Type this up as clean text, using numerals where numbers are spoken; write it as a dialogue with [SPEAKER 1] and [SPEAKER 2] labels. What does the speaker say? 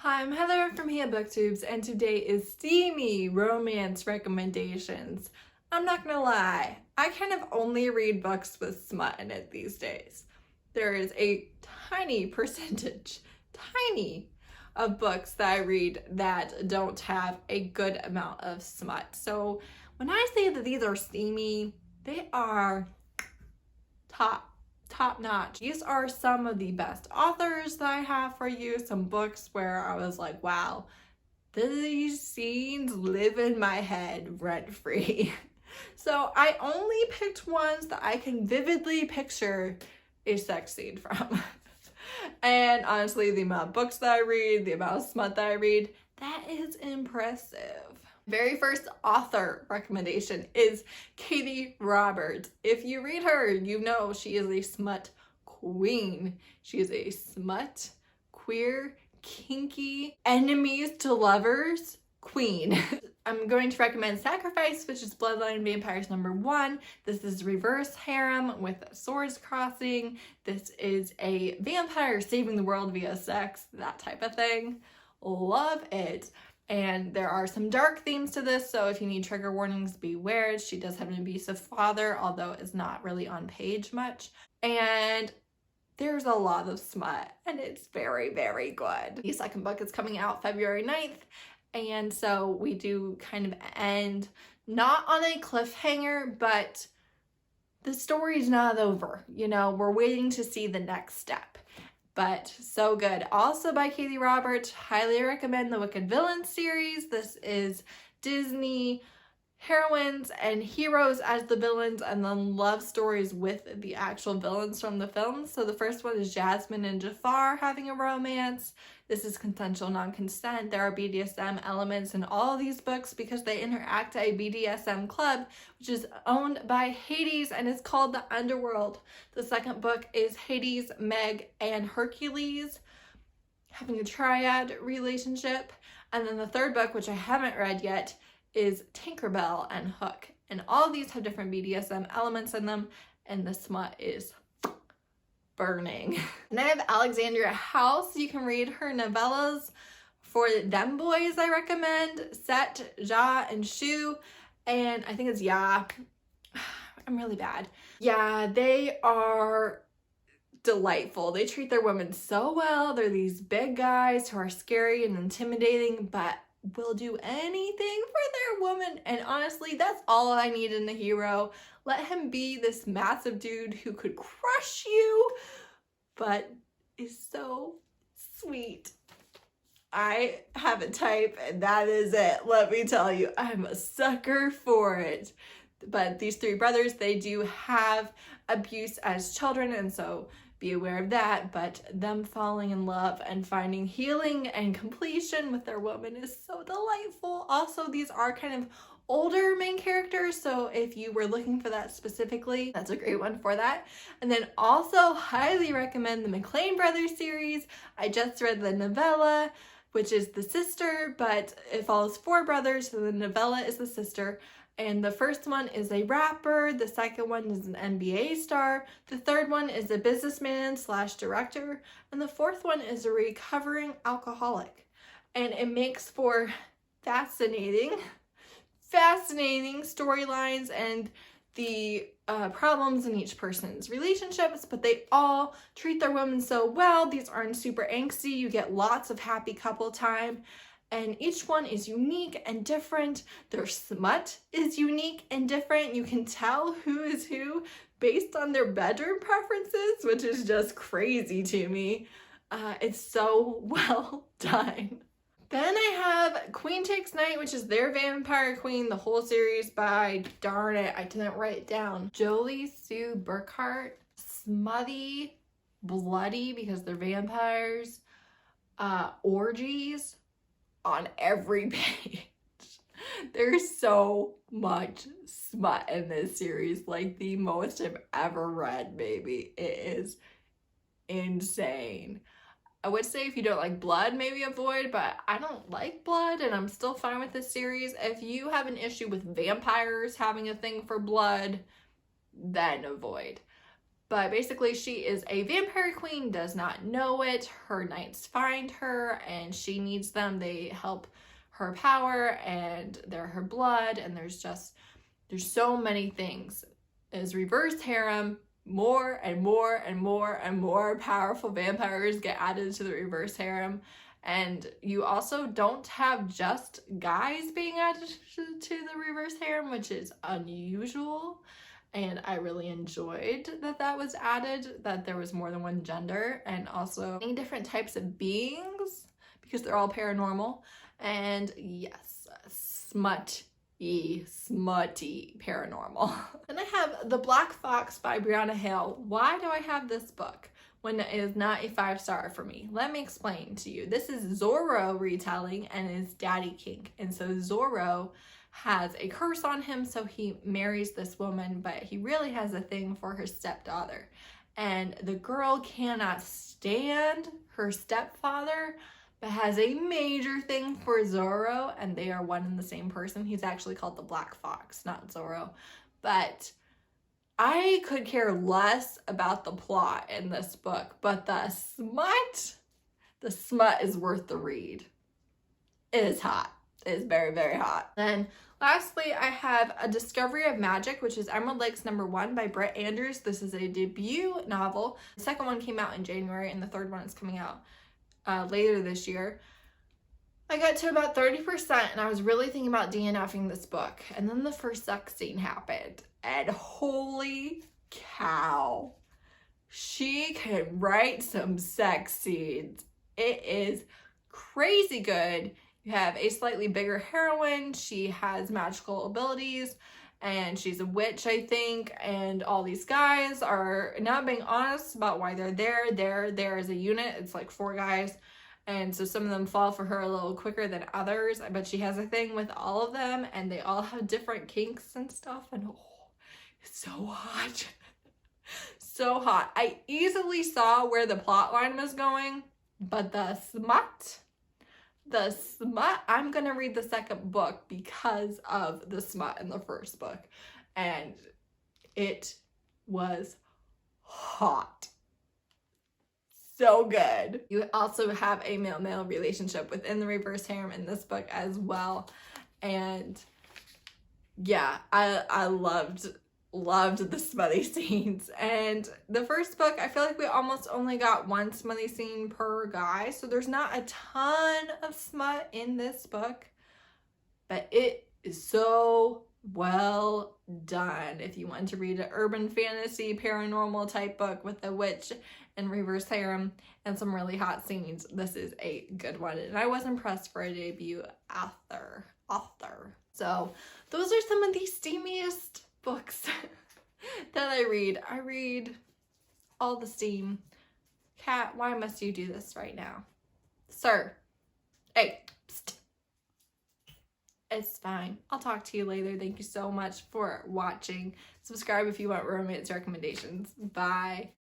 [SPEAKER 1] Hi, I'm Heather from booktubes, and today is Steamy Romance Recommendations. I'm not gonna lie, I kind of only read books with smut in it these days. There is a tiny percentage, of books that I read that don't have a good amount of smut. So when I say that these are steamy, they are top notch. These are some of the best authors that I have for you. Some books where I was like, wow, these scenes live in my head rent free. So I only picked ones that I can vividly picture a sex scene from. And honestly, the amount of books that I read, the amount of smut that I read, that is impressive. Very first author recommendation is Katee Robert. If you read her, you know she is a smut queen. She is a smut, queer, kinky, enemies to lovers queen. I'm going to recommend Sacrifice, which is Bloodline Vampires #1. This is reverse harem with swords crossing. This is a vampire saving the world via sex, that type of thing. Love it. And there are some dark themes to this, so if you need trigger warnings, beware. She does have an abusive father, although it's not really on page much. And there's a lot of smut, and it's very, very good. The second book is coming out February 9th, and so we do kind of end not on a cliffhanger, but the story's not over. You know, we're waiting to see the next step. But so good. Also by Katee Robert, highly recommend the Wicked Villains series. This is Disney heroines and heroes as the villains, and then love stories with the actual villains from the films. So the first one is Jasmine and Jafar having a romance. This is consensual non-consent. There are BDSM elements in all of these books because they interact at a BDSM club, which is owned by Hades and is called the Underworld. The second book is Hades, Meg, and Hercules having a triad relationship. And then the third book, which I haven't read yet, is Tinkerbell and Hook. And all of these have different BDSM elements in them, and the smut is burning. And I have Alexandria House. You can read her novellas. For them boys, I recommend Set, Ja, and Shu. And I think it's Ya. I'm really bad. Yeah, they are delightful. They treat their women so well. They're these big guys who are scary and intimidating, but will do anything for their woman. And honestly, that's all I need in a hero. Let him be this massive dude who could crush you, but is so sweet. I have a type, and that is it. Let me tell you, I'm a sucker for it. But these three brothers, they do have abuse as children, and so be aware of that. But them falling in love and finding healing and completion with their woman is so delightful. Also, these are kind of older main characters, so if you were looking for that specifically, that's a great one for that. And then also highly recommend the McClain brothers series. I just read the novella, which is the sister, but it follows four brothers, so the novella is the sister. And the first one is a rapper, the second one is an NBA star, the third one is a businessman / director, and the fourth one is a recovering alcoholic. And it makes for fascinating storylines and the problems in each person's relationships, but they all treat their women so well. These aren't super angsty. You get lots of happy couple time. And each one is unique and different. Their smut is unique and different. You can tell who is who based on their bedroom preferences, which is just crazy to me. It's so well done. Then I have Queen Takes Night, which is their vampire queen, the whole series by, darn it, I didn't write it down, Jolie Sue Burkhart. Smutty, bloody because they're vampires, orgies on every page. There's so much smut in this series, like the most I've ever read, baby. It is insane. I would say if you don't like blood, maybe avoid, but I don't like blood and I'm still fine with this series. If you have an issue with vampires having a thing for blood, then avoid. But basically she is a vampire queen, does not know it. Her knights find her and she needs them. They help her power and they're her blood, and there's so many things. As reverse harem, more and more and more and more powerful vampires get added to the reverse harem. And you also don't have just guys being added to the reverse harem, which is unusual. And I really enjoyed that was added, that there was more than one gender, and also many different types of beings because they're all paranormal. And yes, smutty paranormal. Then I have The Black Fox by Brianna Hale. Why do I have this book when it is not a 5-star for me? Let me explain to you. This is Zorro retelling and is daddy kink. And so Zorro has a curse on him, so he marries this woman, but he really has a thing for her stepdaughter. And the girl cannot stand her stepfather, but has a major thing for Zorro, and they are one and the same person. He's actually called the Black Fox, not Zorro. But I could care less about the plot in this book, but the smut is worth the read. It is hot. It is very, very hot. Then lastly, I have A Discovery of Magic, which is Emerald Lakes #1 by Brett Andrews. This is a debut novel. The second one came out in January, and the third one is coming out later this year. I got to about 30%, and I was really thinking about DNFing this book. And then the first sex scene happened, and holy cow, she can write some sex scenes. It is crazy good. You have a slightly bigger heroine. She has magical abilities and she's a witch, I think. And all these guys are not being honest about why they're there. They're there as a unit. It's like 4 guys. And so some of them fall for her a little quicker than others. But she has a thing with all of them, and they all have different kinks and stuff. And oh, it's so hot. So hot. I easily saw where the plot line was going, but the smut, I'm gonna read the second book because of the smut in the first book, and it was hot. So good. You also have a male-male relationship within the reverse harem in this book as well, and yeah, I loved the smutty scenes. And the first book, I feel like we almost only got one smutty scene per guy, so there's not a ton of smut in this book, but it is so well done. If you want to read an urban fantasy paranormal type book with a witch and reverse harem and some really hot scenes, this is a good one, and I was impressed for a debut author. So those are some of the steamiest books that I read. I read all the steam. Kat, why must you do this right now? Sir. Hey. Psst. It's fine. I'll talk to you later. Thank you so much for watching. Subscribe if you want romance recommendations. Bye.